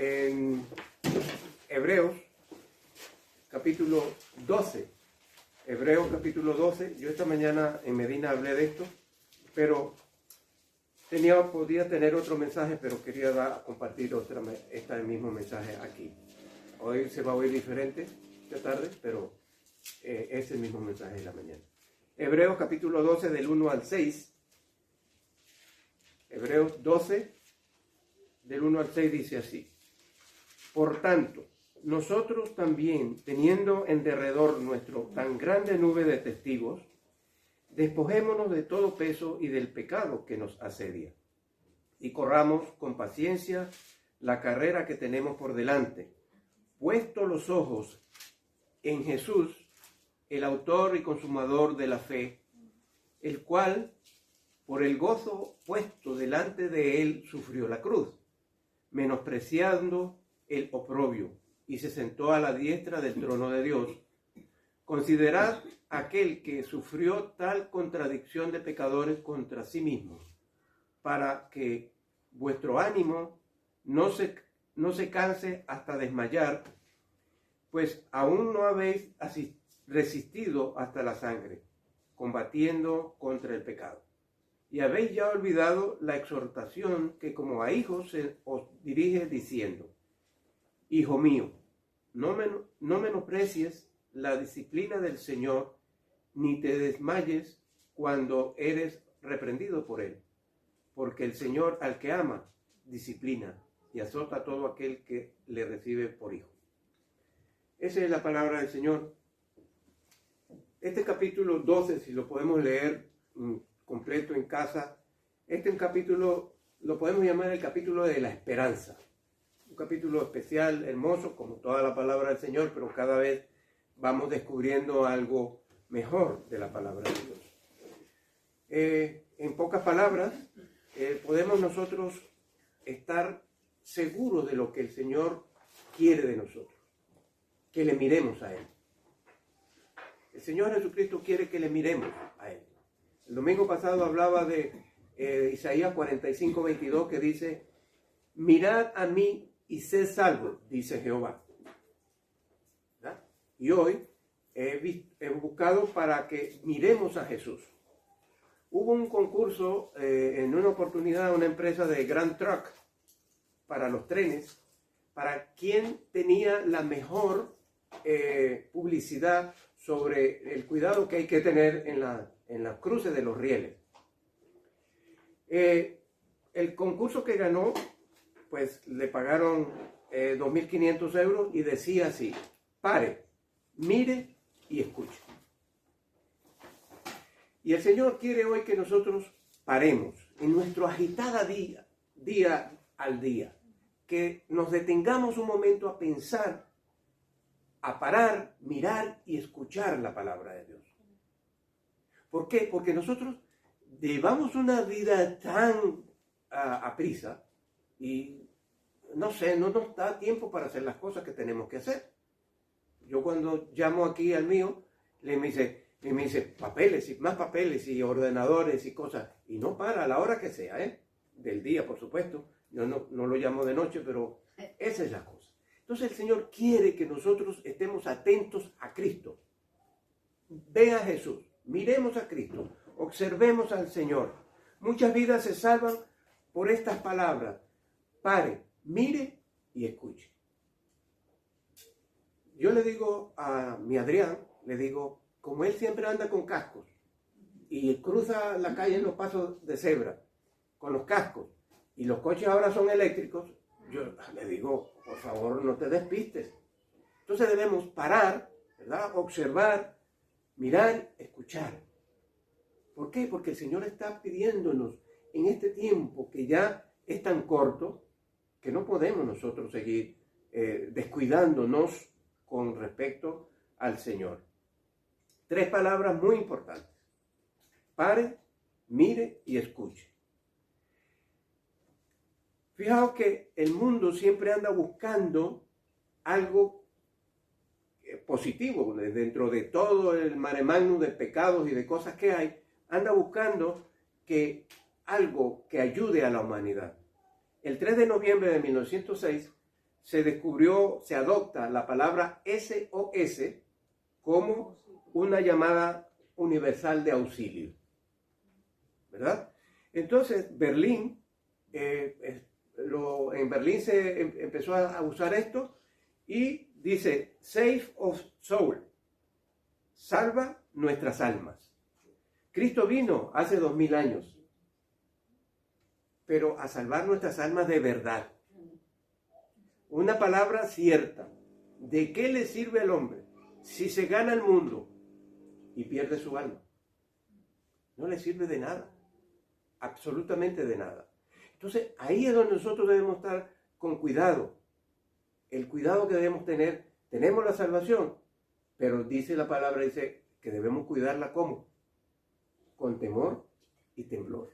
en Hebreos capítulo 12. Hebreos capítulo 12. Yo esta mañana en Medina hablé de esto, pero podía tener otro mensaje, pero quería compartir este mismo mensaje aquí. Hoy se va a oír diferente esta tarde, pero es el mismo mensaje de la mañana. Hebreos capítulo 12 del 1 al 6. Hebreos 12 del 1 al 6 dice así: Por tanto, nosotros también, teniendo en derredor nuestro tan grande nube de testigos, despojémonos de todo peso y del pecado que nos asedia, y corramos con paciencia la carrera que tenemos por delante, puesto los ojos en Jesús, el autor y consumador de la fe, el cual, por el gozo puesto delante de él, sufrió la cruz, menospreciando el oprobio, y se sentó a la diestra del trono de Dios. Considerad aquel que sufrió tal contradicción de pecadores contra sí mismo, para que vuestro ánimo no se canse hasta desmayar, pues aún no habéis resistido hasta la sangre, combatiendo contra el pecado. Y habéis ya olvidado la exhortación que como a hijos se os dirige diciendo: Hijo mío, no menosprecies la disciplina del Señor, ni te desmayes cuando eres reprendido por él, porque el Señor al que ama disciplina y azota a todo aquel que le recibe por hijo. Esa es la palabra del Señor. Este capítulo 12, si lo podemos leer completo en casa, capítulo lo podemos llamar el capítulo de la esperanza. Un capítulo especial, hermoso, como toda la palabra del Señor, pero cada vez vamos descubriendo algo mejor de la palabra de Dios. En pocas palabras, podemos nosotros estar seguros de lo que el Señor quiere de nosotros, que le miremos a Él. El Señor Jesucristo quiere que le miremos a Él. El domingo pasado hablaba de Isaías 45:22, que dice: Mirad a mí y sed salvos, dice Jehová. ¿verdad? Y hoy he buscado para que miremos a Jesús. Hubo un concurso en una oportunidad, una empresa de Grand Truck para los trenes, para quien tenía la mejor publicidad sobre el cuidado que hay que tener en las cruces de los rieles. El concurso que ganó, pues le pagaron 2.500 euros y decía así: pare, mire y escuche. Y el Señor quiere hoy que nosotros paremos en nuestro agitada día al día, que nos detengamos un momento a pensar, a parar, mirar y escuchar la palabra de Dios. ¿Por qué? Porque nosotros llevamos una vida tan aprisa y no nos da tiempo para hacer las cosas que tenemos que hacer. Yo cuando llamo aquí al mío, me dice papeles y más papeles y ordenadores y cosas, y no para a la hora que sea, del día, por supuesto. Yo no lo llamo de noche, pero esa es la cosa. Entonces el Señor quiere que nosotros estemos atentos a Cristo. Ve a Jesús, miremos a Cristo, observemos al Señor. Muchas vidas se salvan por estas palabras: pare, mire y escuche. Yo le digo a mi Adrián, como él siempre anda con cascos y cruza la calle en los pasos de cebra con los cascos, y los coches ahora son eléctricos, yo le digo: por favor, no te despistes. Entonces debemos parar, ¿verdad? Observar, mirar, escuchar. ¿Por qué? Porque el Señor está pidiéndonos en este tiempo que ya es tan corto, que no podemos nosotros seguir descuidándonos con respecto al Señor. 3 palabras muy importantes: pare, mire y escuche. Fijaos que el mundo siempre anda buscando algo positivo dentro de todo el mare magnum de pecados y de cosas que hay. Anda buscando algo que ayude a la humanidad. El 3 de noviembre de 1906 se adopta la palabra SOS como una llamada universal de auxilio, ¿verdad? Entonces, Berlín, en Berlín se empezó a usar esto y dice, save of soul, salva nuestras almas. Cristo vino hace 2000 años, pero a salvar nuestras almas de verdad. Una palabra cierta. ¿De qué le sirve al hombre si se gana el mundo y pierde su alma? No le sirve de nada, absolutamente de nada. Entonces, ahí es donde nosotros debemos estar con cuidado. El cuidado que debemos tener, tenemos la salvación, pero dice la palabra, dice que debemos cuidarla ¿cómo? Con temor y temblor.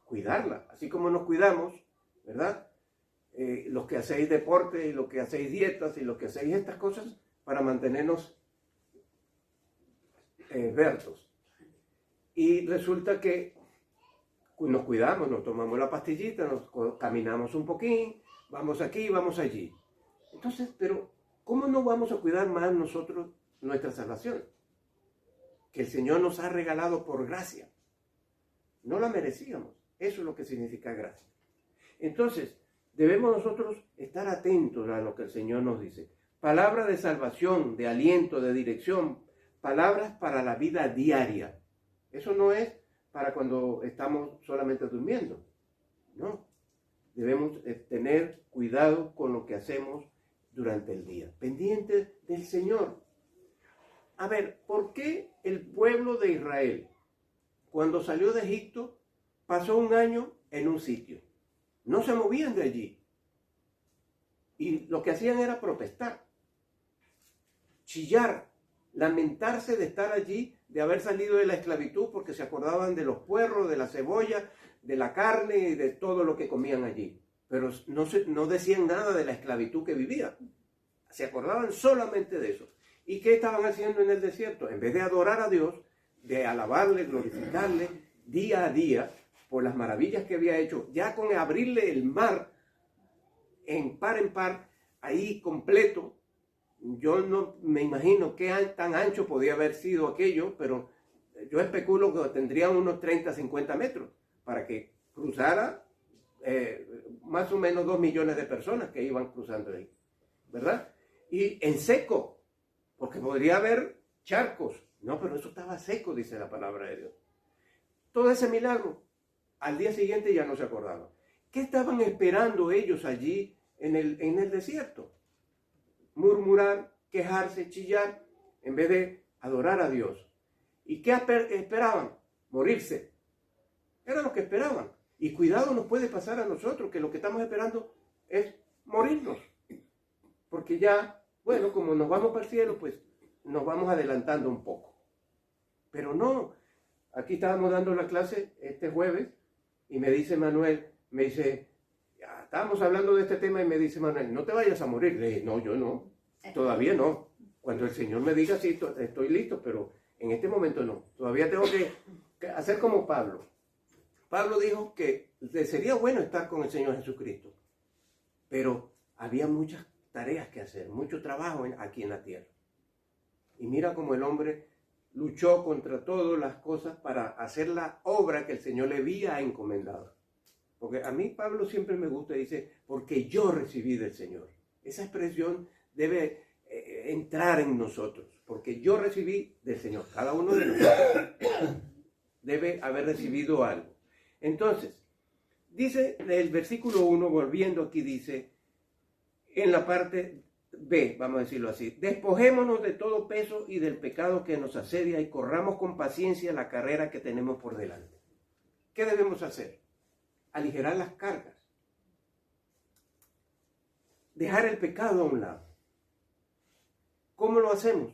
Cuidarla, así como nos cuidamos, ¿verdad? Los que hacéis deporte y los que hacéis dietas y los que hacéis estas cosas para mantenernos vertos. Y resulta que nos cuidamos, nos tomamos la pastillita, nos caminamos un poquín, vamos aquí, vamos allí. Entonces, pero ¿cómo no vamos a cuidar más nosotros nuestra salvación? Que el Señor nos ha regalado por gracia. No la merecíamos. Eso es lo que significa gracia. Entonces, debemos nosotros estar atentos a lo que el Señor nos dice. Palabra de salvación, de aliento, de dirección, palabras para la vida diaria. Eso no es para cuando estamos solamente durmiendo. No. Debemos tener cuidado con lo que hacemos durante el día. Pendientes del Señor. A ver, ¿por qué el pueblo de Israel, cuando salió de Egipto, pasó un año en un sitio? No se movían de allí. Y lo que hacían era protestar, chillar, lamentarse de estar allí, de haber salido de la esclavitud, porque se acordaban de los puerros, de la cebolla, de la carne y de todo lo que comían allí. Pero no decían nada de la esclavitud que vivían. Se acordaban solamente de eso. ¿Y qué estaban haciendo en el desierto? En vez de adorar a Dios, de alabarle, glorificarle día a día por las maravillas que había hecho, ya con abrirle el mar en par, ahí completo. Yo no me imagino qué tan ancho podía haber sido aquello, pero yo especulo que tendrían unos 30, 50 metros para que cruzara más o menos 2 millones de personas que iban cruzando ahí, ¿verdad? Y en seco, porque podría haber charcos. No, pero eso estaba seco, dice la palabra de Dios. Todo ese milagro, al día siguiente ya no se acordaban. ¿Qué estaban esperando ellos allí en el desierto? Murmurar, quejarse, chillar, en vez de adorar a Dios. ¿Y qué esperaban? Morirse. Era lo que esperaban. Y cuidado nos puede pasar a nosotros, que lo que estamos esperando es morirnos. Porque ya, bueno, como nos vamos para el cielo, pues nos vamos adelantando un poco. Pero no, aquí estábamos dando la clase este jueves y me dice Manuel, me dice, ya, estábamos hablando de este tema y me dice Manuel, no te vayas a morir. Le dije, no, yo no, todavía no. Cuando el Señor me diga, sí, estoy listo, pero en este momento no. Todavía tengo que hacer como Pablo. Pablo dijo que sería bueno estar con el Señor Jesucristo, pero había muchas tareas que hacer, mucho trabajo aquí en la tierra. Y mira cómo el hombre luchó contra todas las cosas para hacer la obra que el Señor le había encomendado. Porque a mí Pablo siempre me gusta, dice, porque yo recibí del Señor. Esa expresión debe entrar en nosotros, porque yo recibí del Señor. Cada uno de nosotros debe haber recibido algo. Entonces, dice el versículo 1, volviendo aquí, dice, en la parte B, vamos a decirlo así, despojémonos de todo peso y del pecado que nos asedia y corramos con paciencia la carrera que tenemos por delante. ¿Qué debemos hacer? Aligerar las cargas. Dejar el pecado a un lado. ¿Cómo lo hacemos?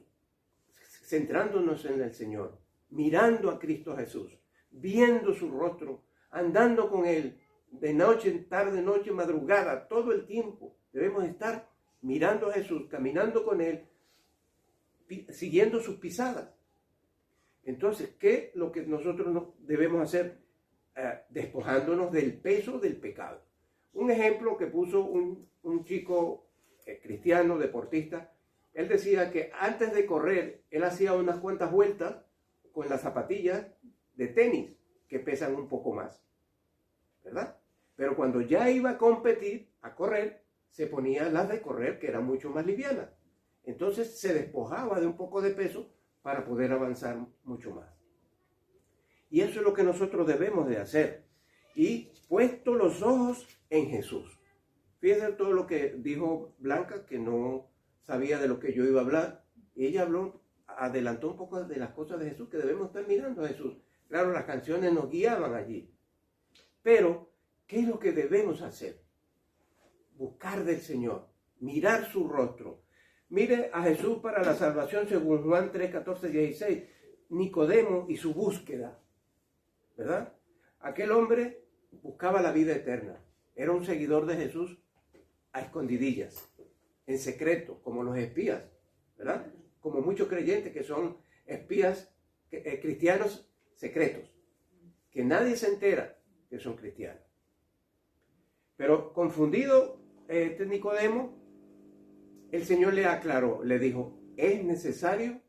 Centrándonos en el Señor, mirando a Cristo Jesús, viendo su rostro, andando con Él, de noche, tarde, noche, madrugada, todo el tiempo. Debemos estar mirando a Jesús, caminando con Él, siguiendo sus pisadas. Entonces, ¿qué es lo que nosotros debemos hacer? Despojándonos del peso del pecado. Un ejemplo que puso un chico cristiano, deportista, él decía que antes de correr, él hacía unas cuantas vueltas con las zapatillas de tenis, que pesan un poco más, ¿verdad? Pero cuando ya iba a competir, a correr, se ponía las de correr, que eran mucho más livianas. Entonces se despojaba de un poco de peso para poder avanzar mucho más. Y eso es lo que nosotros debemos de hacer. Y puesto los ojos en Jesús. Fíjense todo lo que dijo Blanca, que no sabía de lo que yo iba a hablar. Y ella adelantó un poco de las cosas de Jesús, que debemos estar mirando a Jesús. Claro, las canciones nos guiaban allí. Pero, ¿qué es lo que debemos hacer? Buscar del Señor, mirar su rostro. Mire a Jesús para la salvación según Juan 3, 14, 16. Nicodemo y su búsqueda, ¿verdad? Aquel hombre buscaba la vida eterna. Era un seguidor de Jesús a escondidillas, en secreto, como los espías, ¿verdad? Como muchos creyentes que son espías cristianos secretos, que nadie se entera que son cristianos. Pero confundido Nicodemo, el Señor le aclaró, le dijo, es necesario